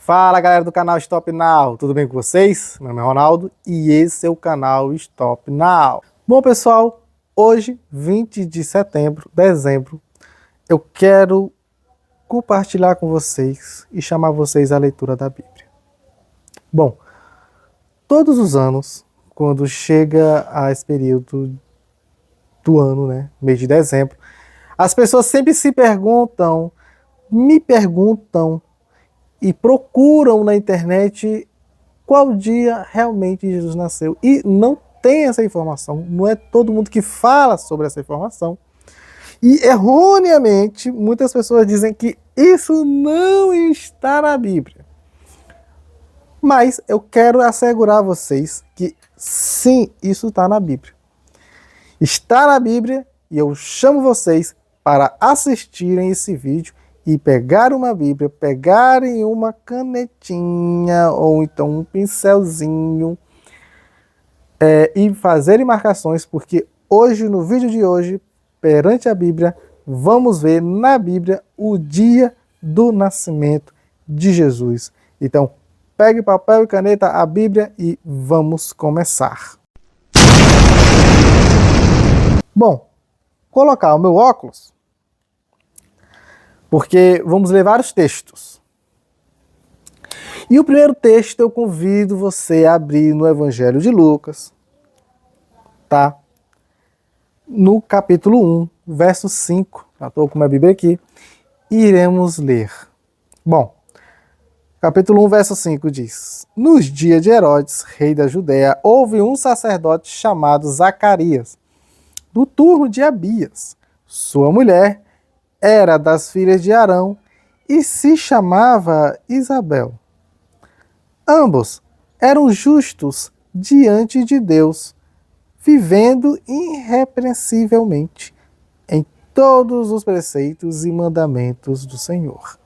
Fala galera do canal Stop Now, tudo bem com vocês? Meu nome é Ronaldo e esse é o canal Stop Now. Bom pessoal, hoje 20 de dezembro, eu quero compartilhar com vocês e chamar vocês à leitura da Bíblia. Bom, todos os anos, quando chega a esse período do ano, mês de dezembro, as pessoas sempre me perguntam e procuram na internet qual dia realmente Jesus nasceu. E não tem essa informação, não é todo mundo que fala sobre essa informação. E erroneamente, muitas pessoas dizem que isso não está na Bíblia. Mas eu quero assegurar a vocês que sim, isso está na Bíblia. Está na Bíblia e eu chamo vocês para assistirem esse vídeo e pegar uma Bíblia, pegarem uma canetinha ou então um pincelzinho e fazerem marcações, porque hoje, no vídeo de hoje, perante a Bíblia, vamos ver na Bíblia o dia do nascimento de Jesus. Então, pegue papel e caneta, a Bíblia e vamos começar. Bom, colocar o meu óculos, porque vamos ler vários textos. E o primeiro texto eu convido você a abrir no Evangelho de Lucas, tá? No capítulo 1, verso 5, já estou com a Bíblia aqui, e iremos ler. Bom, capítulo 1, verso 5 diz: Nos dias de Herodes, rei da Judéia, houve um sacerdote chamado Zacarias, do turno de Abias. Sua mulher era das filhas de Arão e se chamava Isabel. Ambos eram justos diante de Deus, vivendo irrepreensivelmente em todos os preceitos e mandamentos do Senhor.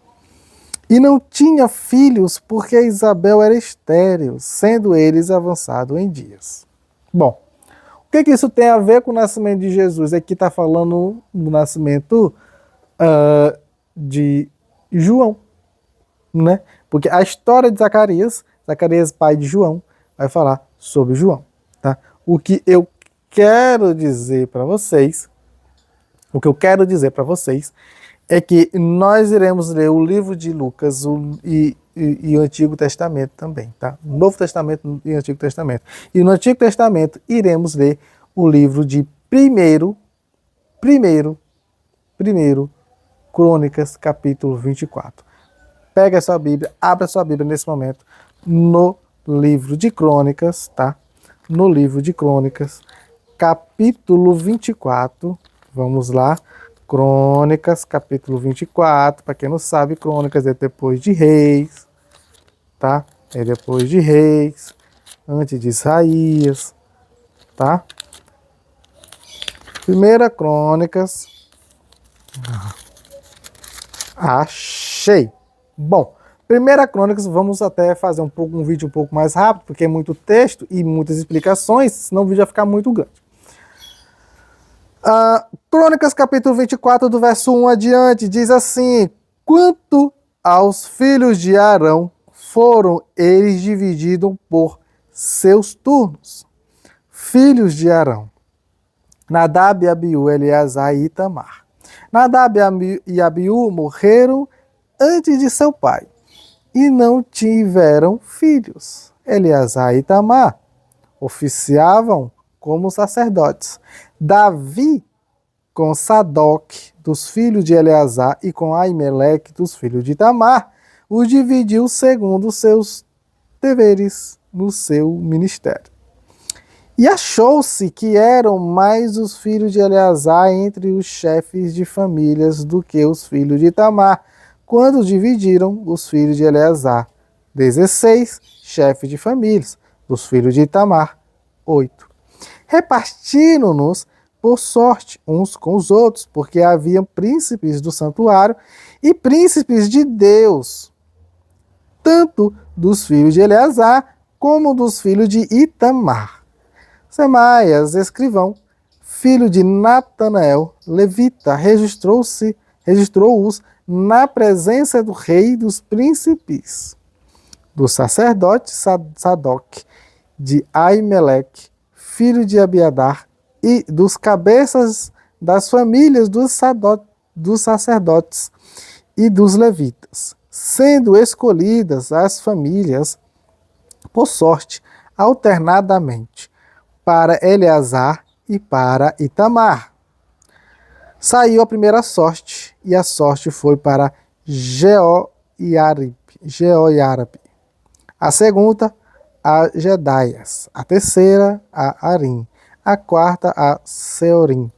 E não tinha filhos porque Isabel era estéril, sendo eles avançados em dias. Bom, o que isso tem a ver com o nascimento de Jesus? Aqui está falando do nascimento de João, né? Porque a história de Zacarias, pai de João, vai falar sobre João, tá? O que eu quero dizer para vocês, é que nós iremos ler o livro de Lucas e o Antigo Testamento também, tá? Novo Testamento e Antigo Testamento. E no Antigo Testamento iremos ler o livro de primeiro Crônicas, capítulo 24. Pega a sua Bíblia, abra a sua Bíblia nesse momento no livro de Crônicas, tá? No livro de Crônicas, capítulo 24. Vamos lá. Crônicas, capítulo 24. Para quem não sabe, Crônicas é depois de Reis, tá? É depois de Reis, antes de Isaías, tá? Primeira Crônicas. Achei! Bom, primeira Crônicas, vamos até fazer um vídeo um pouco mais rápido, porque é muito texto e muitas explicações, senão o vídeo vai ficar muito grande. Crônicas, capítulo 24, do verso 1 adiante, diz assim: Quanto aos filhos de Arão, foram eles divididos por seus turnos. Filhos de Arão: Nadab, Abiú, Eleazar e Itamar. Nadab e Abiú morreram antes de seu pai e não tiveram filhos. Eleazar e Itamar oficiavam como sacerdotes. Davi, com Sadoc, dos filhos de Eleazar, e com Aimeleque, dos filhos de Itamar, os dividiu segundo seus deveres no seu ministério. E achou-se que eram mais os filhos de Eleazar entre os chefes de famílias do que os filhos de Itamar, quando dividiram os filhos de Eleazar. 16 chefes de famílias, dos filhos de Itamar, 8. Repartiram-nos por sorte uns com os outros, porque haviam príncipes do santuário e príncipes de Deus, tanto dos filhos de Eleazar como dos filhos de Itamar. Semaias, escrivão, filho de Natanael, levita, registrou-os na presença do rei dos príncipes. do sacerdote Sadoc, de Aimeleque, filho de Abiadar, e dos cabeças das famílias dos sacerdotes e dos levitas, sendo escolhidas as famílias por sorte, alternadamente, para Eleazar e para Itamar. Saiu a primeira sorte, e a sorte foi para Jeoiarib. A segunda, a Jedaias. A terceira, a Arim. A quarta, a Seorim.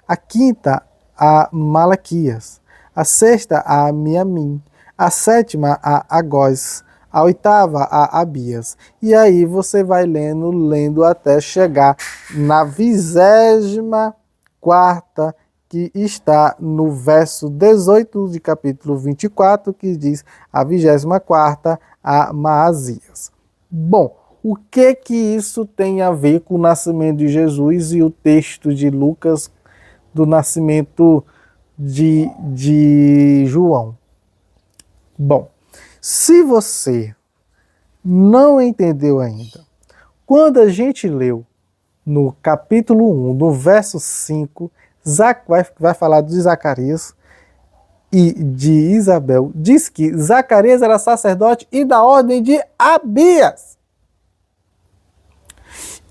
A quinta, a Malaquias. A sexta, a Miamim. A sétima, a Agós. A oitava, a Abias. E aí você vai lendo até chegar na 24ª, que está no verso 18 de capítulo 24, que diz a 24ª, a Maasias. Bom, o que isso tem a ver com o nascimento de Jesus e o texto de Lucas do nascimento de João? Bom, se você não entendeu ainda, quando a gente leu no capítulo 1, no verso 5, vai falar de Zacarias e de Isabel, diz que Zacarias era sacerdote e da ordem de Abias.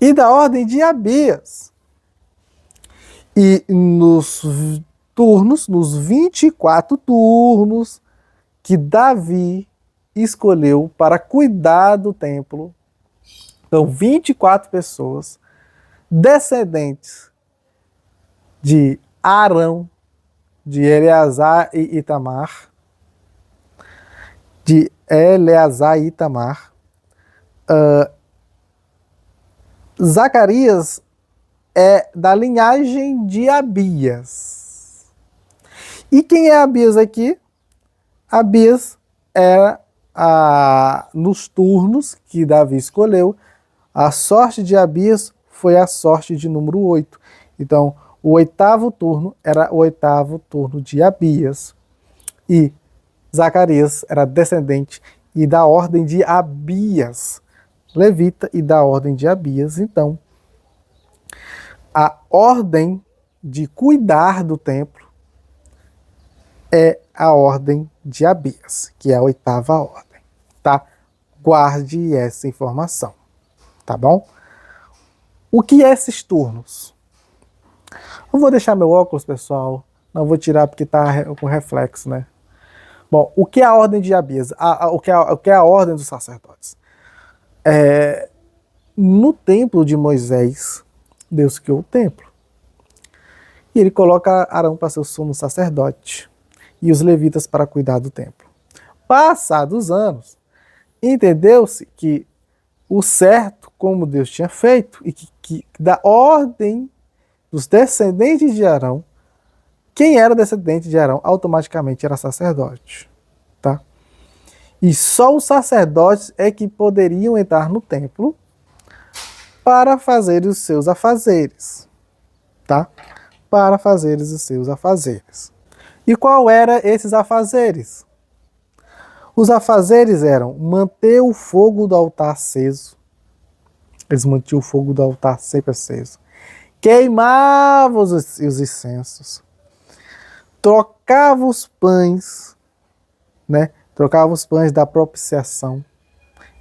E da ordem de Abias. E nos 24 turnos que Davi escolheu para cuidar do templo, então 24 pessoas, descendentes de Arão, de Eleazar e Itamar, Zacarias é da linhagem de Abias. E quem é Abias aqui? Abias era, nos turnos que Davi escolheu, a sorte de Abias foi a sorte de número 8. Então, o 8º turno era o 8º turno de Abias. E Zacarias era descendente e da ordem de Abias, levita e da ordem de Abias. Então, a ordem de cuidar do templo é a ordem de Abias, que é a 8ª ordem, tá? Guarde essa informação, tá bom? O que é esses turnos? Eu vou deixar meu óculos, pessoal. Não vou tirar porque tá com reflexo, né? Bom, o que é a ordem de Abias? O que é a ordem dos sacerdotes? No templo de Moisés, Deus criou o templo. E ele coloca Arão para ser o sumo sacerdote e os levitas para cuidar do templo. Passados os anos, entendeu-se que o certo, como Deus tinha feito, e que da ordem dos descendentes de Arão, quem era descendente de Arão automaticamente era sacerdote, tá? E só os sacerdotes é que poderiam entrar no templo para fazer os seus afazeres, tá? Para fazer os seus afazeres. E qual era esses afazeres? Os afazeres eram manter o fogo do altar aceso. Eles mantinham o fogo do altar sempre aceso. Queimavam os incensos. Trocavam os pães, né? Trocavam os pães da propiciação.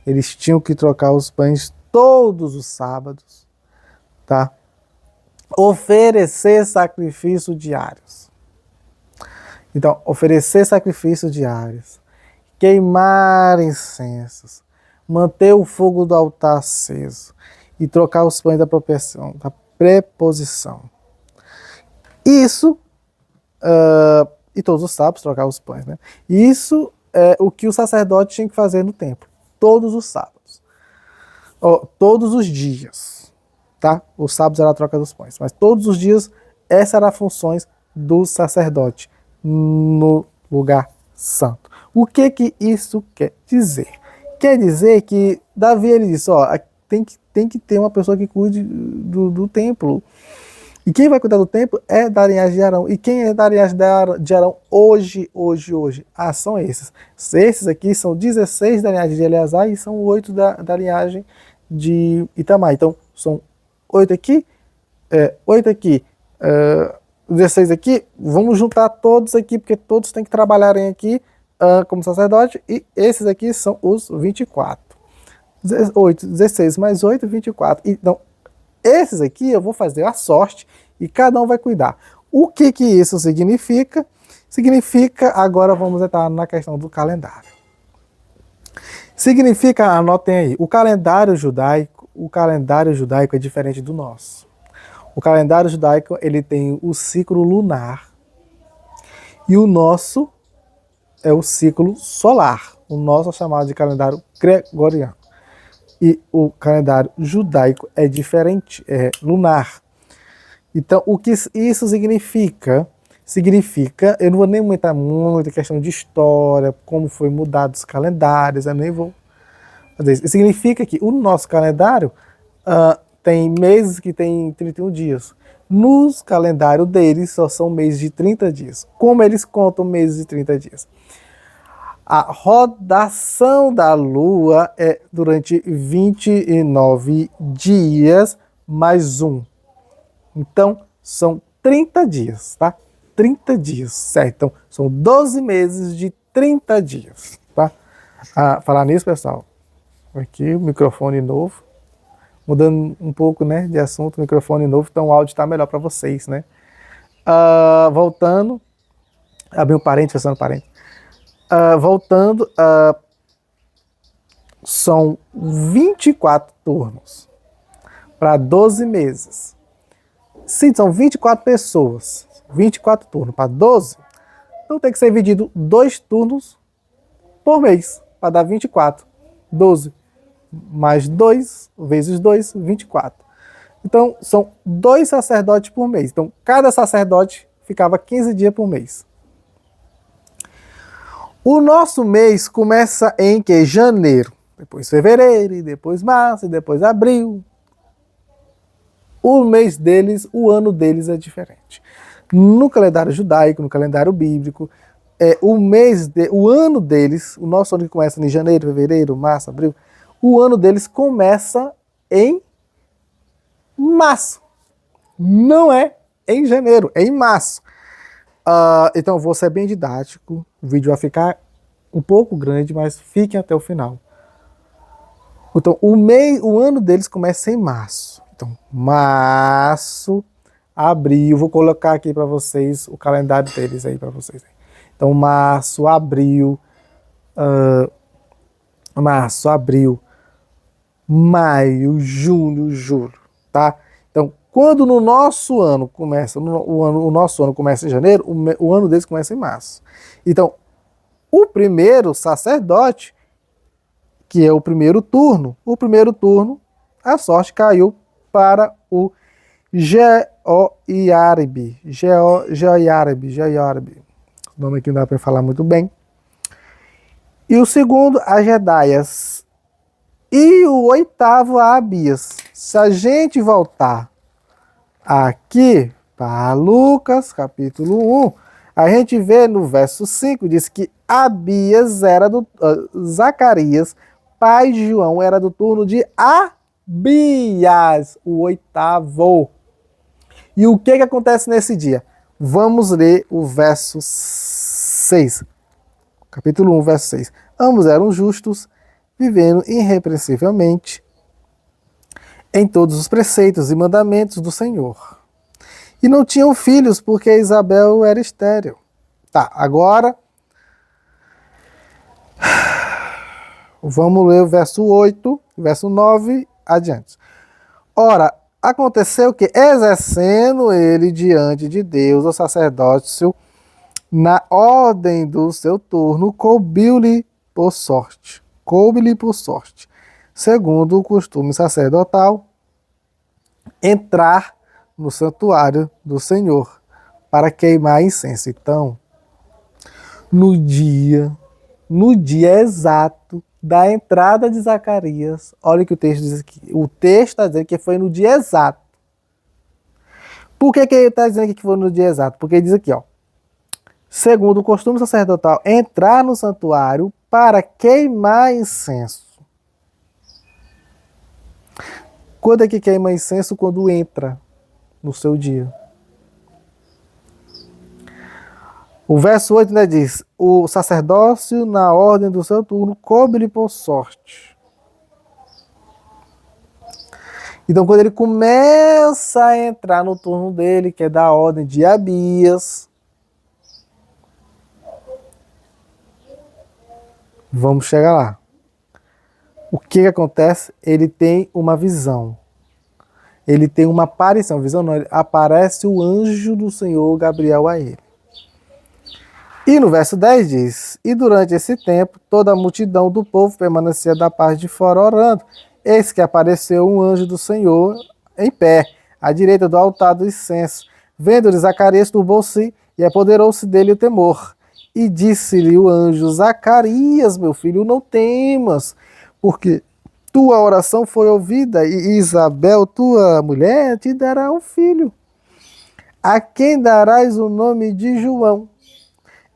Eles tinham que trocar os pães todos os sábados, tá? Oferecer sacrifícios diários. Então, oferecer sacrifícios diários, queimar incensos, manter o fogo do altar aceso e trocar os pães da preposição. Isso, e todos os sábados trocar os pães, né? Isso é o que o sacerdote tinha que fazer no templo, todos os sábados, todos os dias, tá? Os sábados era a troca dos pães, mas todos os dias essas eram as funções do sacerdote no lugar santo. O que isso quer dizer? Quer dizer que Davi ele disse, tem que ter uma pessoa que cuide do templo. E quem vai cuidar do templo é da linhagem de Arão. E quem é da linhagem de Arão hoje? Ah, são esses. Esses aqui são 16 da linhagem de Eleazar e são 8 da linhagem de Itamar. Então, são 8 aqui, 8 aqui, 16 aqui. Vamos juntar todos aqui, porque todos têm que trabalharem aqui como sacerdote. E esses aqui são os 24. 16 mais 8, 24. Então, esses aqui eu vou fazer a sorte e cada um vai cuidar. O que isso significa? Significa, agora vamos entrar na questão do calendário. Significa, anotem aí, o calendário judaico é diferente do nosso. O calendário judaico, ele tem o ciclo lunar e o nosso é o ciclo solar. O nosso é chamado de calendário gregoriano. E o calendário judaico é diferente, é lunar. Então, o que isso significa? Significa, eu não vou nem aumentar muito a questão de história, como foi mudado os calendários, eu nem vou fazer isso. Significa que o nosso calendário tem meses que tem 31 dias. Nos calendários deles só são meses de 30 dias. Como eles contam meses de 30 dias? A rotação da Lua é durante 29 dias mais um. Então, são 30 dias, tá? 30 dias, certo? Então, são 12 meses de 30 dias, tá? Falar nisso, pessoal, aqui o microfone novo, mudando um pouco, né, de assunto, microfone novo, então o áudio está melhor para vocês, né? Voltando, abri um parênteses, fechando parênteses. Voltando, são 24 turnos para 12 meses. Se são 24 pessoas, 24 turnos para 12, então tem que ser dividido 2 turnos por mês, para dar 24. 12 mais 2 vezes 2, 24. Então, são 2 sacerdotes por mês. Então, cada sacerdote ficava 15 dias por mês. O nosso mês começa em que? Janeiro, depois fevereiro, depois março, depois abril. O mês deles, o ano deles é diferente. No calendário judaico, no calendário bíblico, o ano deles, o nosso ano que começa em janeiro, fevereiro, março, abril, o ano deles começa em março. Não é em janeiro, é em março. Então eu vou ser bem didático, o vídeo vai ficar um pouco grande, mas fiquem até o final. Então o ano deles começa em março. Então março, abril, vou colocar aqui para vocês o calendário deles aí para vocês. Então março, abril, maio, junho, julho, tá? Então, quando no nosso ano começa, o nosso ano começa em janeiro, o ano deles começa em março. Então, o primeiro sacerdote, que é o primeiro turno, a sorte caiu para o Jeoiarib. O nome aqui não dá para falar muito bem. E o segundo, a Jedaias. E o oitavo, a Abias. Se a gente voltar aqui para Lucas, capítulo 1, a gente vê no verso 5, diz que Abias era do Zacarias, pai de João, era do turno de Abias, o oitavo. E o que acontece nesse dia? Vamos ler o verso 6. Capítulo 1, verso 6. Ambos eram justos, vivendo irrepreensivelmente em todos os preceitos e mandamentos do Senhor. E não tinham filhos, porque Isabel era estéril. Tá, agora vamos ler o verso 8, verso 9 adiante. Ora, aconteceu que, exercendo ele diante de Deus o sacerdócio, na ordem do seu turno, coube-lhe por sorte, segundo o costume sacerdotal, entrar no santuário do Senhor para queimar incenso. Então, no dia exato da entrada de Zacarias, olha o que o texto diz aqui. O texto está dizendo que foi no dia exato. Por que ele está dizendo aqui que foi no dia exato? Porque ele diz aqui, ó. Segundo o costume sacerdotal, entrar no santuário para queimar incenso. Quando é que queima incenso? Quando entra no seu dia. O verso 8, né, diz: o sacerdócio, na ordem do seu turno, coube-lhe por sorte. Então, quando ele começa a entrar no turno dele, que é da ordem de Abias, vamos chegar lá. O que acontece? Ele tem uma visão. Ele tem uma aparição. Visão não, aparece o anjo do Senhor Gabriel a ele. E no verso 10 diz: e durante esse tempo, toda a multidão do povo permanecia da parte de fora orando. Eis que apareceu um anjo do Senhor em pé, à direita do altar do incenso. Vendo-lhe, Zacarias turbou-se e apoderou-se dele o temor. E disse-lhe o anjo: Zacarias, meu filho, não temas, porque tua oração foi ouvida, e Isabel, tua mulher, te dará um filho, a quem darás o nome de João.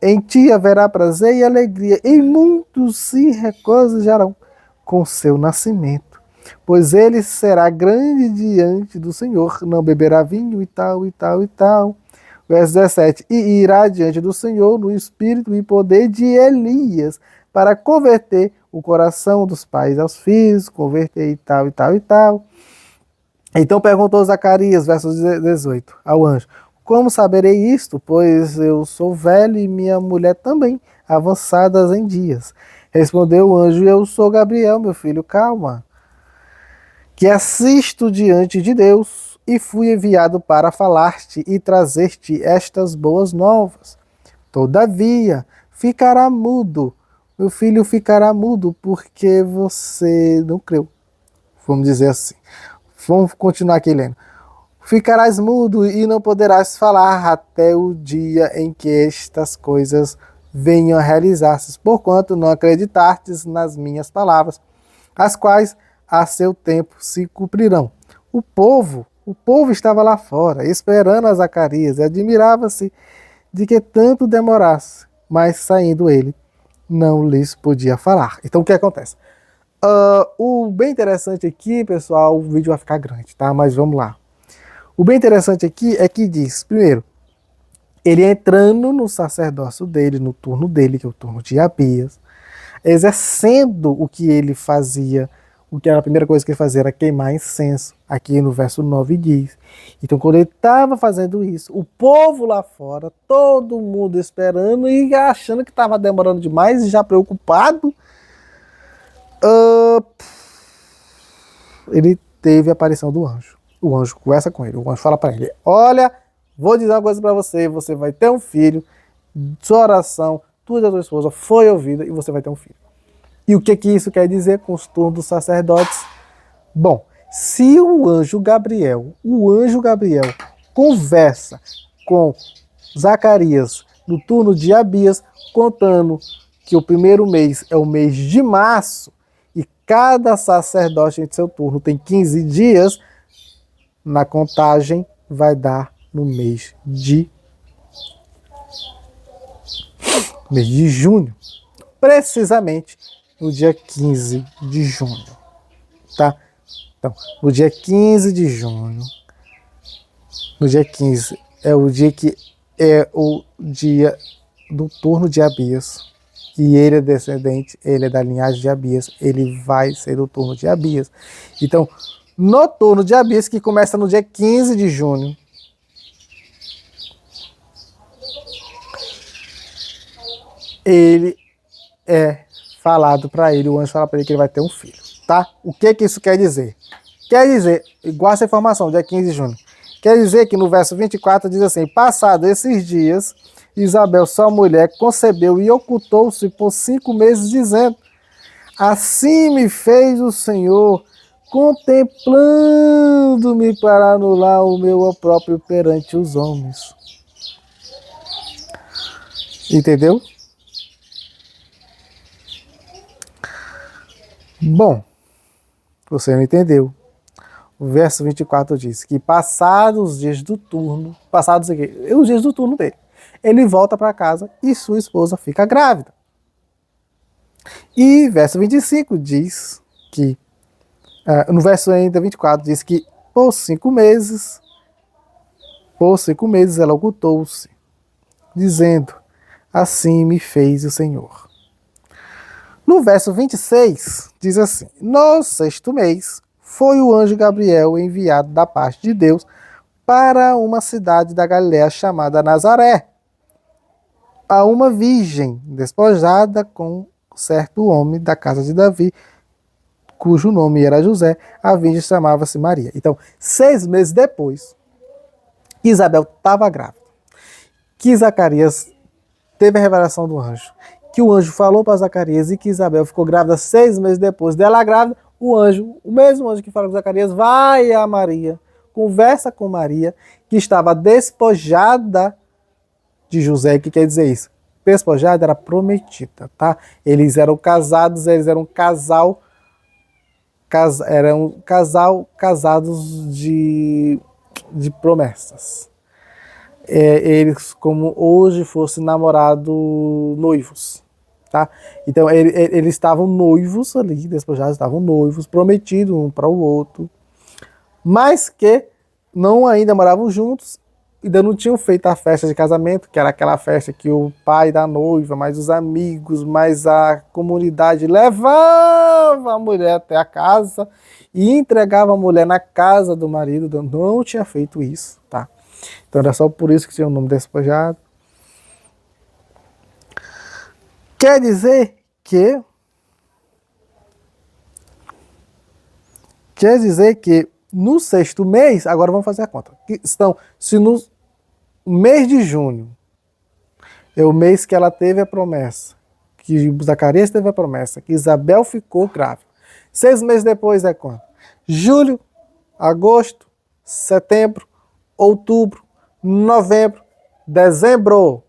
Em ti haverá prazer e alegria, e muitos se regozijarão com seu nascimento, pois ele será grande diante do Senhor, não beberá vinho e tal, e tal, e tal. Verso 17, e irá diante do Senhor no espírito e poder de Elias, para converter o coração dos pais aos filhos, converter e tal, e tal, e tal. Então perguntou Zacarias, verso 18, ao anjo: como saberei isto? Pois eu sou velho e minha mulher também, avançadas em dias. Respondeu o anjo: eu sou Gabriel, meu filho, calma, que assisto diante de Deus e fui enviado para falar-te e trazer-te estas boas novas. Todavia, ficará mudo, meu filho ficará mudo, porque você não creu. Vamos dizer assim. Vamos continuar aqui lendo. Ficarás mudo e não poderás falar até o dia em que estas coisas venham a realizar-se, porquanto não acreditastes nas minhas palavras, as quais a seu tempo se cumprirão. O povo estava lá fora, esperando a Zacarias, e admirava-se de que tanto demorasse, mas saindo ele, não lhes podia falar. Então o que acontece? O bem interessante aqui, pessoal, o vídeo vai ficar grande, tá? Mas vamos lá. O bem interessante aqui é que diz, primeiro, ele entrando no sacerdócio dele, no turno dele, que é o turno de Abias, exercendo o que ele fazia, o que era a primeira coisa que ele fazia era queimar incenso, aqui no verso 9 diz. Então, quando ele estava fazendo isso, o povo lá fora, todo mundo esperando e achando que estava demorando demais e já preocupado, ele teve a aparição do anjo. O anjo conversa com ele, o anjo fala para ele: olha, vou dizer uma coisa para você, você vai ter um filho, sua oração, tua e da tua esposa foi ouvida e você vai ter um filho. E o que isso quer dizer com os turnos dos sacerdotes? Bom, se o anjo Gabriel conversa com Zacarias no turno de Abias, contando que o primeiro mês é o mês de março e cada sacerdote em seu turno tem 15 dias, na contagem vai dar no mês de junho, precisamente no dia 15 de junho, tá? Então, no dia 15 de junho, no dia 15 é o dia que é o dia do turno de Abias, e ele é descendente, ele é da linhagem de Abias, ele vai ser do turno de Abias. Então, no turno de Abias, que começa no dia 15 de junho, ele é falado para ele, o anjo fala para ele que ele vai ter um filho, tá? O que isso quer dizer? Quer dizer, igual essa informação, dia 15 de junho, quer dizer que no verso 24 diz assim: passado esses dias, Isabel, sua mulher, concebeu e ocultou-se por 5 meses, dizendo: assim me fez o Senhor, contemplando-me para anular o meu opróprio perante os homens. Entendeu? Bom, você não entendeu. O verso 24 diz que passados os dias do turno, os dias do turno dele, ele volta para casa e sua esposa fica grávida. E verso 25 diz que, no verso ainda 24, diz que por 5 meses ela ocultou-se, dizendo, assim me fez o Senhor. No verso 26, diz assim, no 6º mês, foi o anjo Gabriel enviado da parte de Deus para uma cidade da Galiléia chamada Nazaré, a uma virgem despojada com certo homem da casa de Davi, cujo nome era José, a virgem chamava-se Maria. Então, 6 meses depois, Isabel estava grávida, que Zacarias teve a revelação do anjo, que o anjo falou para Zacarias e que Isabel ficou grávida 6 meses depois dela grávida, o mesmo anjo que fala com Zacarias, vai a Maria, conversa com Maria, que estava despojada de José. O que quer dizer isso? Despojada era prometida, tá? Eles eram casados, eles eram casados de promessas. Eles como hoje fossem noivos, tá? Então eles estavam noivos ali, despojados, estavam noivos, prometidos um para o outro, mas que não ainda moravam juntos, ainda não tinham feito a festa de casamento, que era aquela festa que o pai da noiva, mais os amigos, mais a comunidade levava a mulher até a casa e entregava a mulher na casa do marido. Não tinha feito isso, tá? Então era só por isso que tinha o nome despojado. Quer dizer que no 6º mês, agora vamos fazer a conta. Se no mês de junho é o mês que ela teve a promessa, que Zacarias teve a promessa, que Isabel ficou grávida. 6 meses depois é quando? Julho, agosto, setembro, outubro, novembro, dezembro.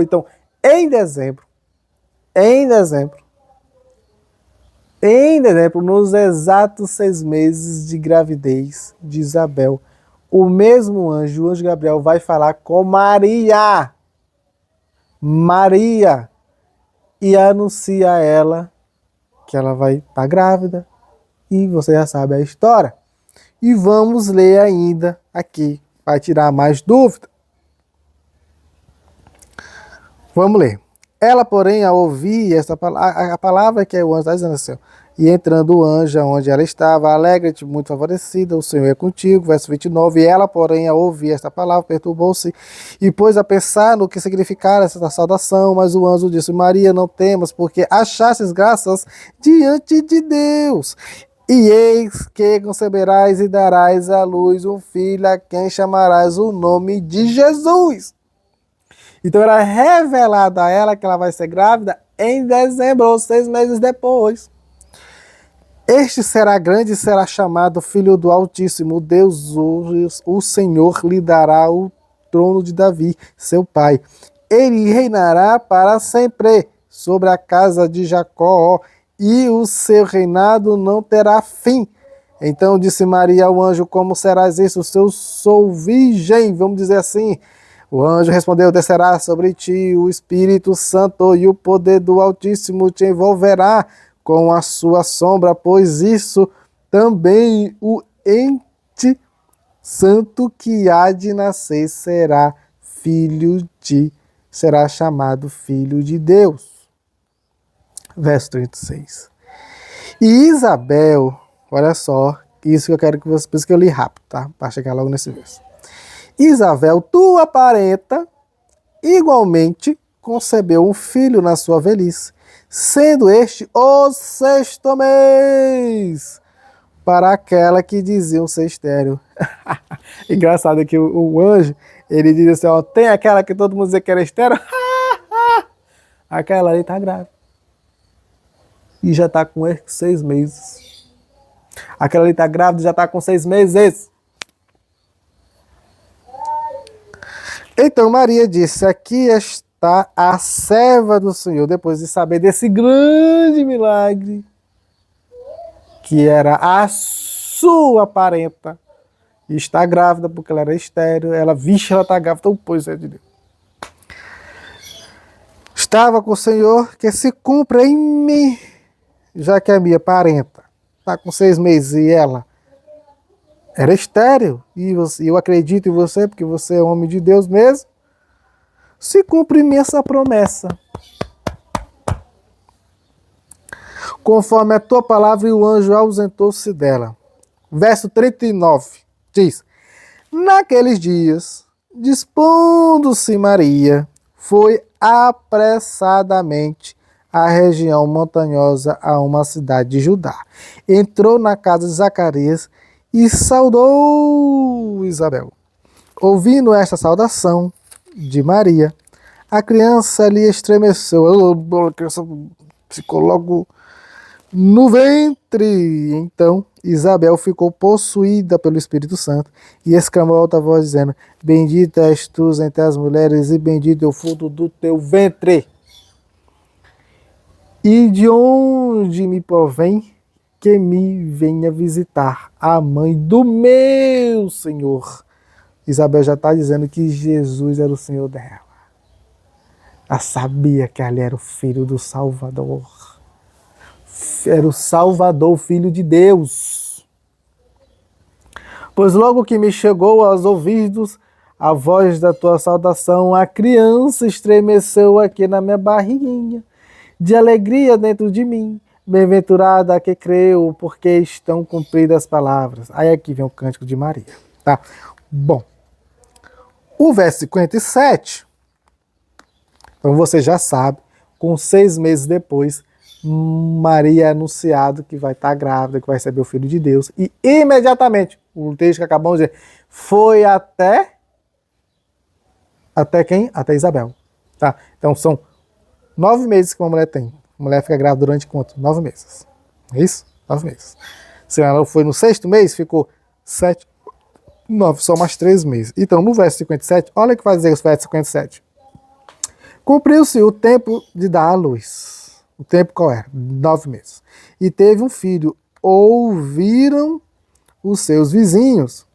Então, em dezembro, nos exatos 6 meses de gravidez de Isabel, o mesmo anjo, o anjo Gabriel, vai falar com Maria, e anuncia a ela que ela vai estar grávida, e você já sabe a história. E vamos ler ainda aqui, para tirar mais dúvida. Vamos ler. Ela, porém, ao ouvir essa palavra, a palavra que o anjo está dizendo assim, e entrando o anjo onde ela estava, alegre-te, muito favorecida, o Senhor é contigo, verso 29, e ela, porém, ao ouvir esta palavra, perturbou-se e pôs a pensar no que significara essa saudação, mas o anjo disse, Maria, não temas, porque achastes graças diante de Deus. E eis que conceberás e darás à luz um filho, a quem chamarás o nome de Jesus. Então era revelado a ela que ela vai ser grávida em dezembro, ou 6 meses depois. Este será grande e será chamado Filho do Altíssimo. Deus, o Senhor, lhe dará o trono de Davi, seu pai. Ele reinará para sempre sobre a casa de Jacó, e o seu reinado não terá fim. Então disse Maria ao anjo, como serás isso? Eu sou virgem, vamos dizer assim. O anjo respondeu, descerá sobre ti o Espírito Santo e o poder do Altíssimo te envolverá com a sua sombra, pois isso também o ente santo que há de nascer será chamado filho de Deus. Verso 36. E Isabel, olha só, isso que eu quero que vocês, por isso que eu li rápido, tá? Para chegar logo nesse verso. Isabel, tua parenta, igualmente concebeu um filho na sua velhice, sendo este o 6º mês, para aquela que diziam ser estéril. Engraçado que o anjo, ele diz assim, ó, tem aquela que todo mundo dizia que era estéril, aquela ali tá grávida. E já tá com 6 meses. Aquela ali tá grávida e já tá com 6 meses. Então Maria disse, aqui está a serva do Senhor, depois de saber desse grande milagre, que era a sua parenta está grávida, porque ela era estéril. Ela, vixe, ela está grávida. Então, pois é de Deus. Estava com o Senhor, que se cumpra em mim, já que a minha parenta está com 6 meses e ela era estéril, e eu acredito em você, porque você é homem de Deus mesmo, se cumpre em mim essa promessa. Conforme a tua palavra, e o anjo ausentou-se dela. Verso 39 diz: naqueles dias, dispondo-se Maria, foi apressadamente à região montanhosa a uma cidade de Judá. Entrou na casa de Zacarias e saudou Isabel. Ouvindo esta saudação de Maria, a criança lhe estremeceu. A criança ficou logo no ventre. Então Isabel ficou possuída pelo Espírito Santo e exclamou alta voz, dizendo: bendita és tu entre as mulheres e bendito é o fruto do teu ventre. E de onde me provém que me venha visitar a mãe do meu Senhor? Isabel já está dizendo que Jesus era o Senhor dela. Ela sabia que ali era o filho do Salvador. Era o Salvador, o Filho de Deus. Pois logo que me chegou aos ouvidos a voz da tua saudação, a criança estremeceu aqui na minha barriguinha, de alegria dentro de mim. Bem-aventurada a que creu, porque estão cumpridas as palavras. Aí aqui vem o cântico de Maria. Tá? Bom, o verso 57, então você já sabe, com 6 meses depois, Maria é anunciado que vai estar grávida, que vai receber o Filho de Deus. E imediatamente, o texto que acabamos de dizer, foi até quem? Até Isabel. Tá? Então são 9 meses que uma mulher tem. A mulher fica grávida durante quanto? 9 meses. É isso? 9 meses. Se ela foi no 6º mês, ficou 7, 9, só mais 3 meses. Então, no verso 57, olha o que vai dizer o verso 57. Cumpriu-se o tempo de dar à luz. O tempo qual era? 9 meses. E teve um filho. Ouviram os seus vizinhos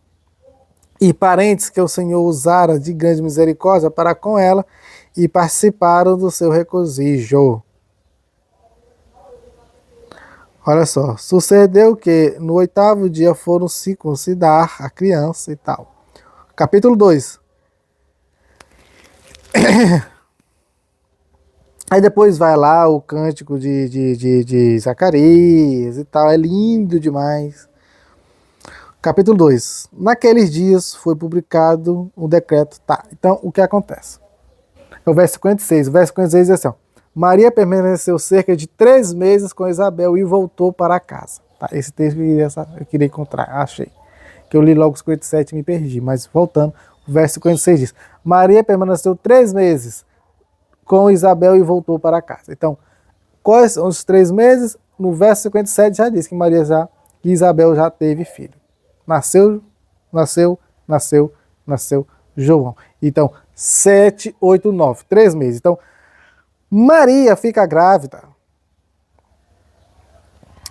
e parentes que o Senhor usara de grande misericórdia para com ela e participaram do seu regozijo. Olha só, sucedeu que no 8º dia foram circuncidar a criança e tal. Capítulo 2. Aí depois vai lá o cântico de Zacarias e tal, é lindo demais. Capítulo 2. Naqueles dias foi publicado o decreto. Tá, então o que acontece? É o verso 56. O verso 56 diz assim, ó, Maria permaneceu cerca de 3 meses com Isabel e voltou para casa. Tá, esse texto eu queria encontrar, achei. Que eu li logo os 57 e me perdi, mas voltando, o verso 56 diz, Maria permaneceu 3 meses com Isabel e voltou para casa. Então, quais são os 3 meses? No verso 57 já diz que Isabel já teve filho. Nasceu João. Então, 7, 8, 9, 3 meses. Então, Maria fica grávida.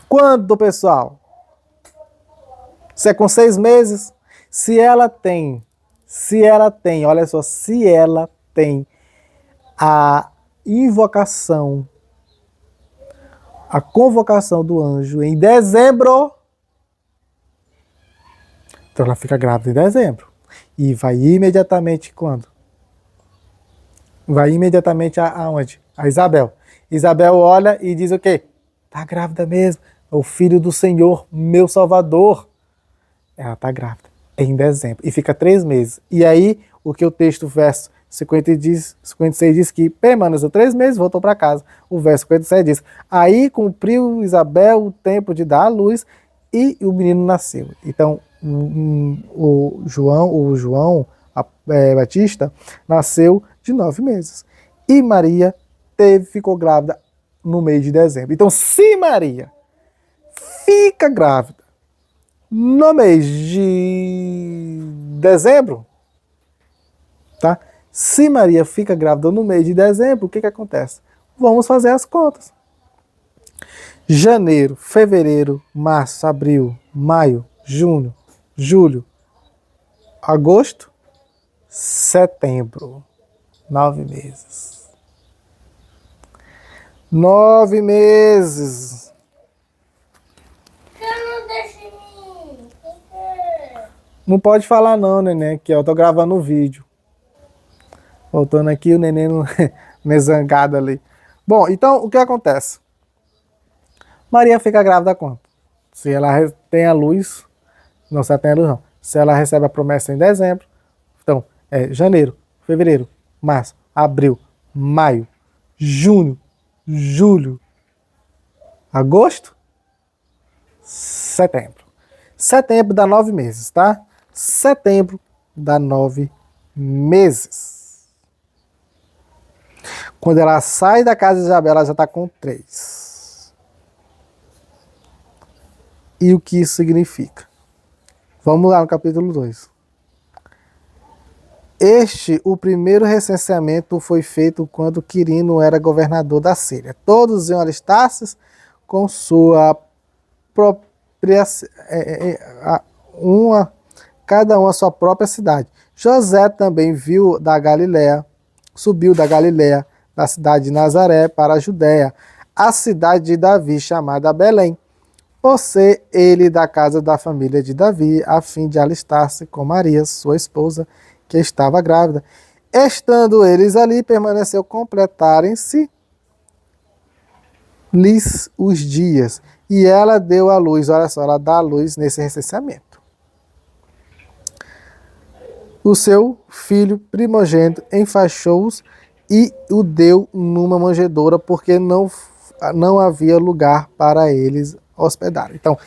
Quando, pessoal? Se é com 6 meses, se ela tem, olha só, se ela tem a invocação, a convocação do anjo em dezembro, então ela fica grávida em dezembro. E vai imediatamente quando? Vai imediatamente aonde? A Isabel. Isabel olha e diz o quê? Tá grávida mesmo. É o filho do Senhor, meu Salvador. Ela tá grávida em dezembro. E fica 3 meses. E aí, o que o texto, verso 56 diz que permaneceu 3 meses, voltou para casa. O verso 57 diz, aí cumpriu Isabel o tempo de dar à luz e o menino nasceu. Então, o João Batista nasceu de 9 meses. E Maria ficou grávida no mês de dezembro. Então, se Maria fica grávida no mês de dezembro, tá? Se Maria fica grávida no mês de dezembro, o que acontece? Vamos fazer as contas. Janeiro, fevereiro, março, abril, maio, junho, julho, agosto, setembro. 9 meses. 9 meses. Não deixa em mim. Não pode falar não, neném, aqui, ó, eu tô gravando um vídeo. Voltando aqui, o neném meio zangado ali. Bom, então, o que acontece? Maria fica grávida quanto? Se ela tem a luz, não, se ela tem a luz não. Se ela recebe a promessa em dezembro, então, é janeiro, fevereiro, março, abril, maio, junho, julho, agosto, setembro. Setembro dá 9 meses, tá? Setembro dá 9 meses. Quando ela sai da casa de Isabel, ela já está com 3. E o que isso significa? Vamos lá no capítulo 2. O primeiro recenseamento foi feito quando Quirino era governador da Síria. Todos iam alistar-se com sua própria, cada um a sua própria cidade. José também subiu da Galiléia, da cidade de Nazaré para a Judéia, a cidade de Davi, chamada Belém, por ser ele da casa da família de Davi, a fim de alistar-se com Maria, sua esposa, que estava grávida. Estando eles ali, permaneceu completarem-se-lhes os dias, e ela deu à luz, olha só, ela dá à luz nesse recenseamento. O seu filho primogênito enfaixou-os e o deu numa manjedoura, porque não havia lugar para eles hospedar. Então,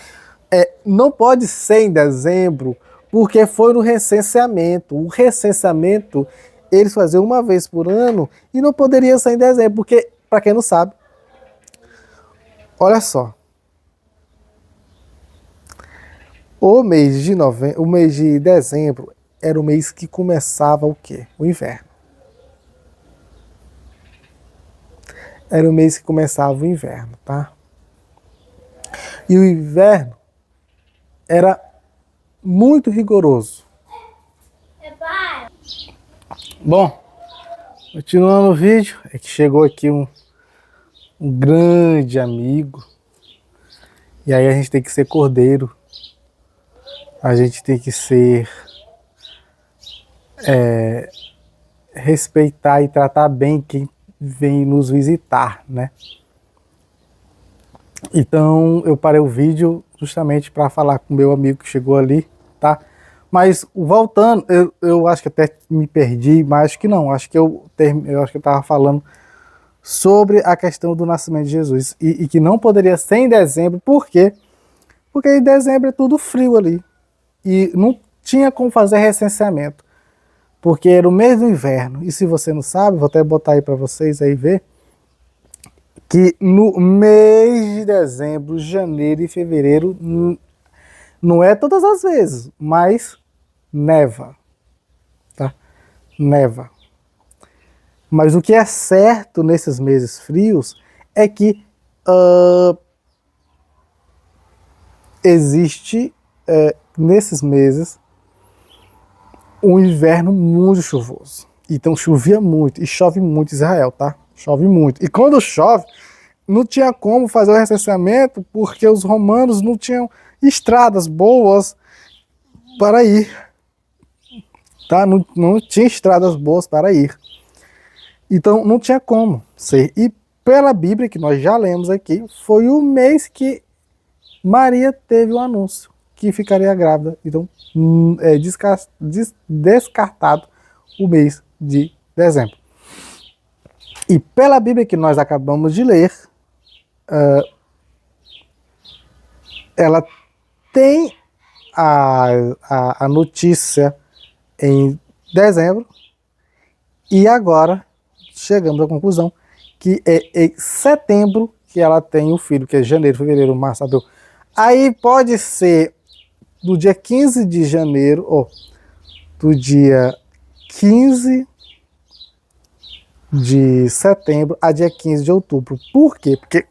não pode ser em dezembro, porque foi no recenseamento. O recenseamento, eles faziam uma vez por ano e não poderia ser em dezembro, porque, para quem não sabe, olha só. O mês de dezembro era o mês que começava o quê? O inverno. Era o mês que começava o inverno, tá? E o inverno era muito rigoroso. Bom, continuando o vídeo, é que chegou aqui um grande amigo. E aí a gente tem que ser cordeiro. A gente tem que respeitar e tratar bem quem vem nos visitar, né? Então eu parei o vídeo justamente para falar com o meu amigo que chegou ali, tá? Mas voltando, eu acho que até me perdi, mas acho que não, acho que eu estava falando sobre a questão do nascimento de Jesus e que não poderia ser em dezembro, por quê? Porque em dezembro é tudo frio ali e não tinha como fazer recenseamento, porque era o mês do inverno. E se você não sabe, vou até botar aí para vocês aí ver, que no mês de dezembro, janeiro e fevereiro, não é todas as vezes, mas neva, tá? Neva. Mas o que é certo nesses meses frios é que existe, nesses meses, um inverno muito chuvoso. Então chovia muito, e chove muito em Israel, tá? Chove muito. E quando chove, não tinha como fazer o recenseamento, porque os romanos não tinham estradas boas para ir. Tá? Não tinha estradas boas para ir. Então não tinha como ser. E pela Bíblia, que nós já lemos aqui, foi o mês que Maria teve o anúncio que ficaria grávida. Então é descartado o mês de dezembro. E pela Bíblia que nós acabamos de ler, ela tem a notícia em dezembro, e agora chegamos à conclusão que é em setembro que ela tem o filho, que é janeiro, fevereiro, março, abril. Aí pode ser do dia 15 de janeiro, ou do dia 15 de setembro a dia 15 de outubro. Por quê? Porque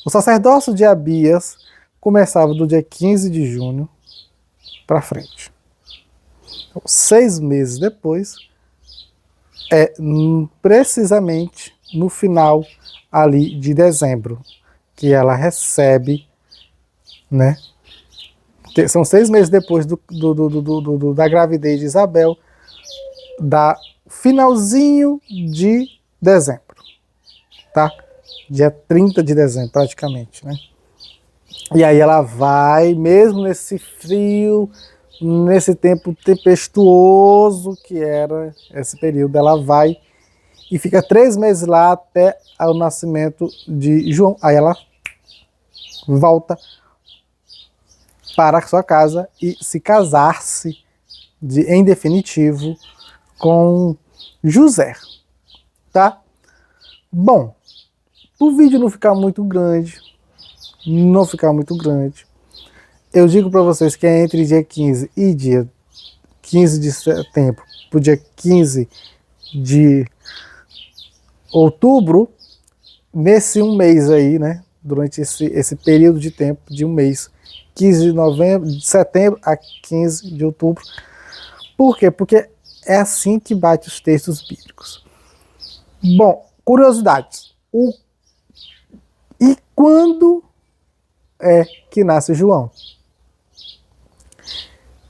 o sacerdócio de Abias começava do dia 15 de junho para frente. Então, 6 meses depois, precisamente no final ali de dezembro, que ela recebe, né? São 6 meses depois da gravidez de Isabel, da finalzinho de dezembro, tá? Dia 30 de dezembro, praticamente, né? E aí ela vai, mesmo nesse frio, nesse tempo tempestuoso que era esse período, ela vai e fica 3 meses lá até o nascimento de João. Aí ela volta para a sua casa e se casar-se em definitivo com José, tá? Bom, o vídeo não ficar muito grande, eu digo para vocês que é entre dia 15 e dia 15 de setembro para o dia 15 de outubro, nesse um mês aí, né? Durante esse período de tempo de um mês, 15 de setembro a 15 de outubro. Por quê? Porque é assim que bate os textos bíblicos. Bom, curiosidades. E quando é que nasce João?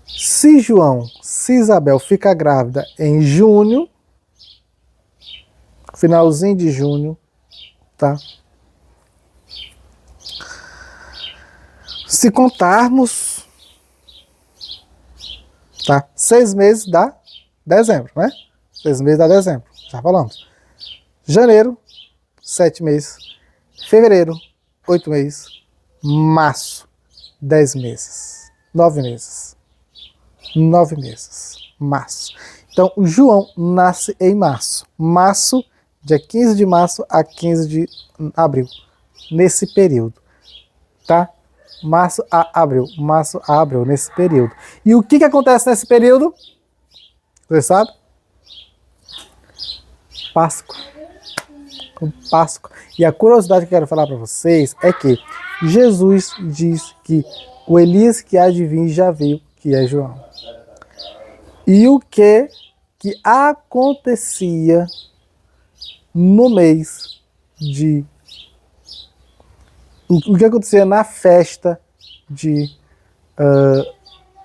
Se Isabel fica grávida em junho, finalzinho de junho, tá? Se contarmos, tá? 6 meses dá dezembro, né? 6 meses dá dezembro, já falamos. Janeiro, 7 meses. Fevereiro, 8 meses. Março, 10 meses. 9 meses. 9 meses. Março. Então, o João nasce em março. Março, dia 15 de março a 15 de abril. Nesse período, tá? Março a abril, nesse período. E o que acontece nesse período? Você sabe? Páscoa. Páscoa. E a curiosidade que eu quero falar para vocês é que Jesus diz que o Elias que há de vir já veio, que é João. E o que acontecia no mês de... O que acontecia na festa de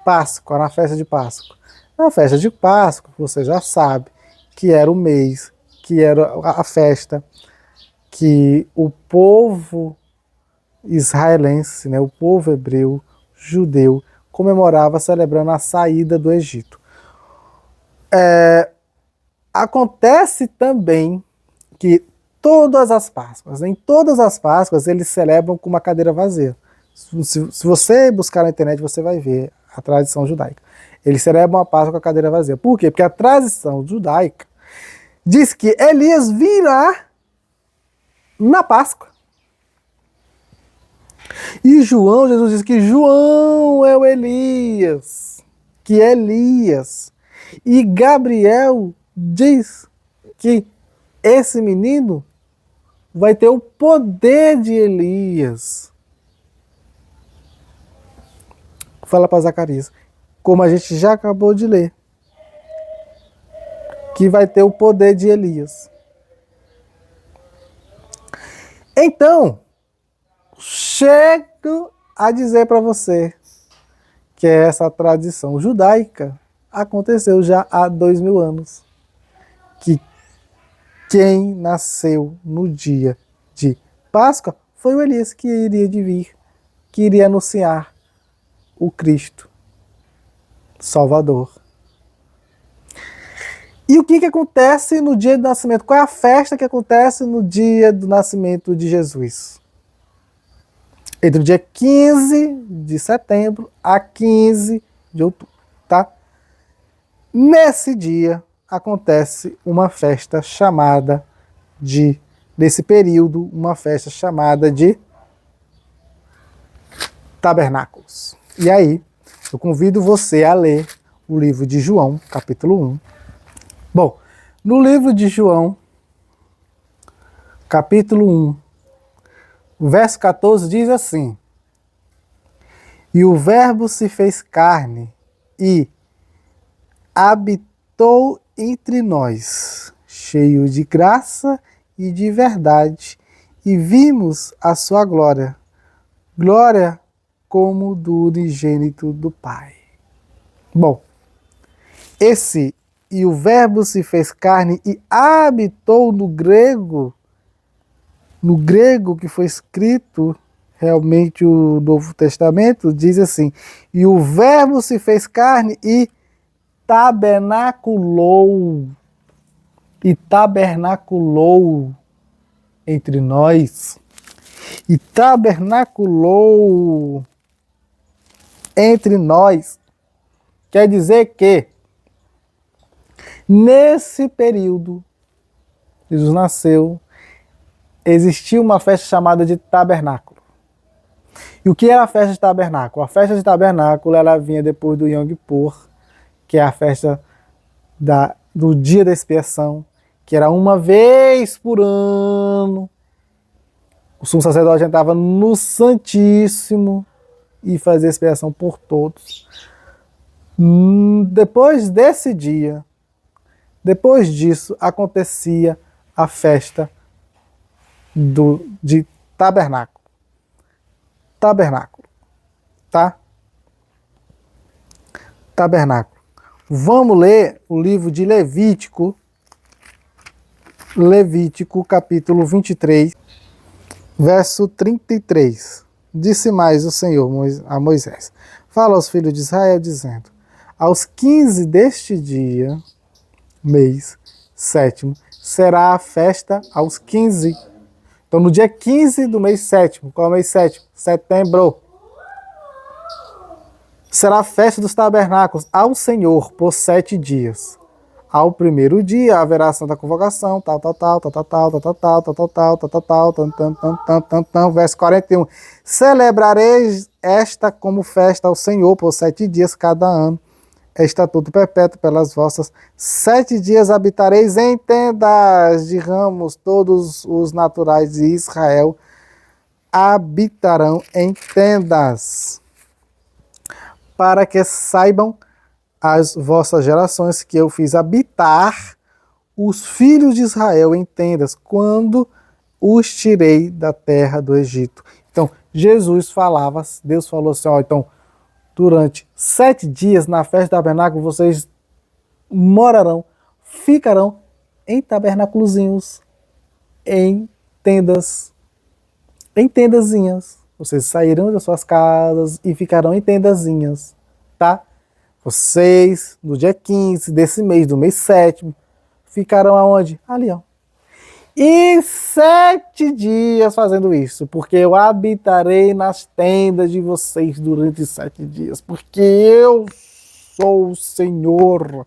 Páscoa, na festa de Páscoa. Na festa de Páscoa, você já sabe que era o mês, que era a festa que o povo israelense, né, o povo hebreu, judeu, comemorava celebrando a saída do Egito. Acontece também que em todas as Páscoas, eles celebram com uma cadeira vazia. Se você buscar na internet, você vai ver a tradição judaica. Eles celebram a Páscoa com a cadeira vazia. Por quê? Porque a tradição judaica diz que Elias virá na Páscoa. E Jesus diz que João é o Elias, que é Elias. E Gabriel diz que esse menino vai ter o poder de Elias. Fala para Zacarias, como a gente já acabou de ler, que vai ter o poder de Elias. Então, chego a dizer para você que essa tradição judaica aconteceu já há 2000 anos. Que quem nasceu no dia de Páscoa foi o Elias que iria de vir, que iria anunciar o Cristo Salvador. E o que acontece no dia do nascimento? Qual é a festa que acontece no dia do nascimento de Jesus? Entre o dia 15 de setembro a 15 de outubro, tá? Nesse dia acontece uma festa chamada nesse período, uma festa chamada de Tabernáculos. E aí, eu convido você a ler o livro de João, capítulo 1. Bom, no livro de João, capítulo 1, o verso 14 diz assim: E o Verbo se fez carne e habitou entre nós, cheio de graça e de verdade, e vimos a sua glória, glória como do unigênito do Pai. Bom, esse "e o Verbo se fez carne e habitou" no grego que foi escrito realmente o Novo Testamento, diz assim: "E o Verbo se fez carne e tabernaculou", entre nós, e tabernaculou entre nós. Quer dizer que, nesse período, Jesus nasceu, existia uma festa chamada de tabernáculo. E o que era a festa de tabernáculo? A festa de tabernáculo, ela vinha depois do Yom Kippur, que é a festa do dia da expiação, que era uma vez por ano. O sumo sacerdote entrava no Santíssimo e fazia expiação por todos. Depois desse dia, depois disso, acontecia a festa de tabernáculo. Tabernáculo, tá? Tabernáculo. Vamos ler o livro de Levítico, capítulo 23, verso 33. Disse mais o Senhor a Moisés: "Fala aos filhos de Israel, dizendo: aos 15 deste dia, mês 7º, será a festa aos 15. Então, no dia 15 do mês 7º, qual é o mês 7º? Setembro. Será a festa dos tabernáculos ao Senhor por 7 dias. Ao primeiro dia haverá a santa convocação, verso 41. Celebrareis esta como festa ao Senhor por 7 dias cada ano. É estatuto perpétuo pelas vossas 7 dias habitareis em tendas de ramos, todos os naturais de Israel habitarão em tendas, para que saibam as vossas gerações que eu fiz habitar os filhos de Israel em tendas, quando os tirei da terra do Egito. Então, Jesus falava, Deus falou assim, então, durante 7 dias na festa do tabernáculo, vocês morarão, ficarão em tabernáculozinhos, em tendazinhas. Vocês sairão das suas casas e ficarão em tendazinhas, tá? Vocês, no dia 15 desse mês, do mês 7º, ficarão aonde? Ali, ó. E 7 dias fazendo isso, porque eu habitarei nas tendas de vocês durante 7 dias, porque eu sou o Senhor.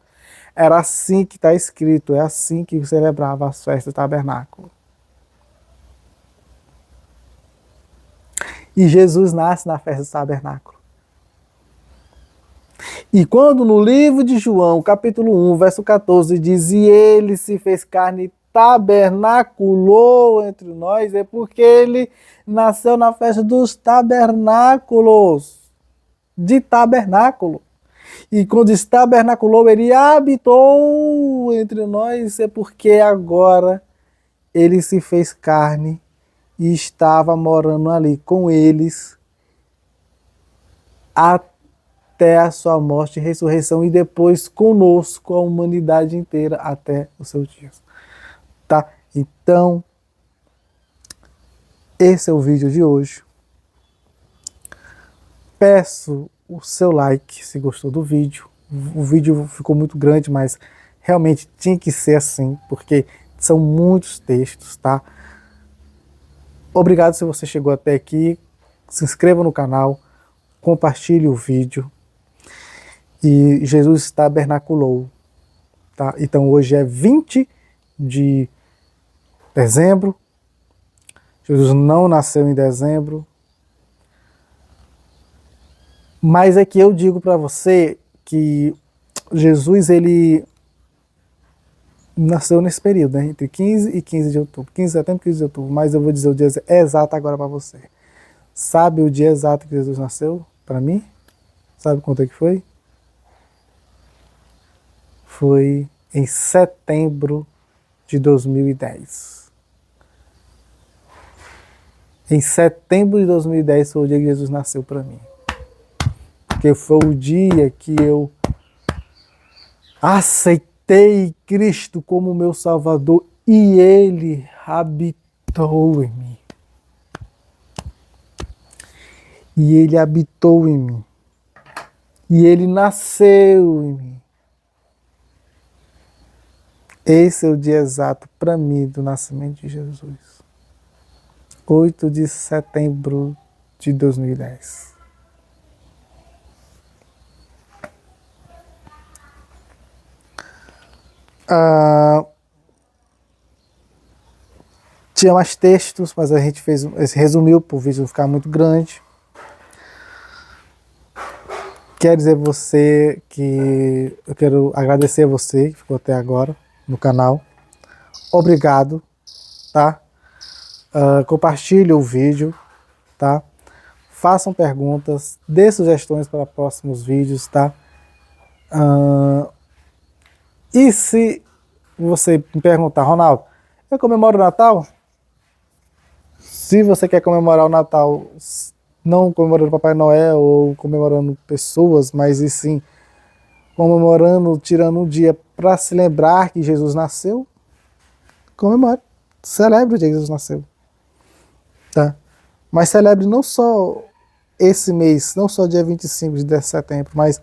Era assim que está escrito, é assim que celebrava as festas do tabernáculo. E Jesus nasce na festa do tabernáculo. E quando no livro de João, capítulo 1, verso 14, diz: "E ele se fez carne, tabernaculou entre nós", é porque ele nasceu na festa dos tabernáculos, de tabernáculo. E quando diz tabernaculou, ele habitou entre nós, é porque agora ele se fez carne e estava morando ali com eles até a sua morte e ressurreição, e depois conosco, a humanidade inteira, até os seus dias. Tá? Então, esse é o vídeo de hoje. Peço o seu like se gostou do vídeo. O vídeo ficou muito grande, mas realmente tinha que ser assim, porque são muitos textos, tá? Obrigado se você chegou até aqui. Se inscreva no canal, compartilhe o vídeo. E Jesus tabernaculou, tá? Então hoje é 20 de dezembro. Jesus não nasceu em dezembro. Mas é que eu digo para você que Jesus, ele nasceu nesse período, né? Entre 15 e 15 de outubro. 15 de setembro e 15 de outubro. Mas eu vou dizer o dia exato agora para você. Sabe o dia exato que Jesus nasceu? Para mim? Sabe quanto é que foi? foi em setembro de 2010. Em setembro de 2010 foi o dia que Jesus nasceu para mim. Porque foi o dia que eu aceitei Cristo como meu Salvador e Ele habitou em mim. E Ele habitou em mim. E Ele nasceu em mim. Esse é o dia exato para mim do nascimento de Jesus. 8 de setembro de 2010. Tinha mais textos, mas a gente resumiu para o vídeo não ficar muito grande. Quero dizer a você que eu quero agradecer a você que ficou até agora no canal. Obrigado, tá? Compartilhe o vídeo, tá? Façam perguntas, dê sugestões para próximos vídeos, tá? E se você me perguntar, Ronaldo, eu comemoro o Natal? Se você quer comemorar o Natal não comemorando Papai Noel ou comemorando pessoas, mas e sim comemorando, tirando um dia para se lembrar que Jesus nasceu, comemore, celebre o dia que Jesus nasceu, tá? Mas celebre não só esse mês, não só dia 25 de setembro, mas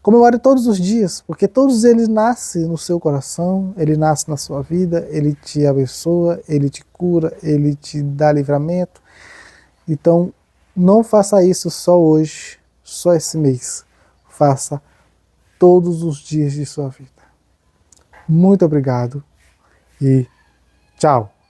comemore todos os dias, porque todos eles nascem no seu coração, ele nasce na sua vida, ele te abençoa, ele te cura, ele te dá livramento. Então, não faça isso só hoje, só esse mês. Faça todos os dias de sua vida. Muito obrigado e tchau!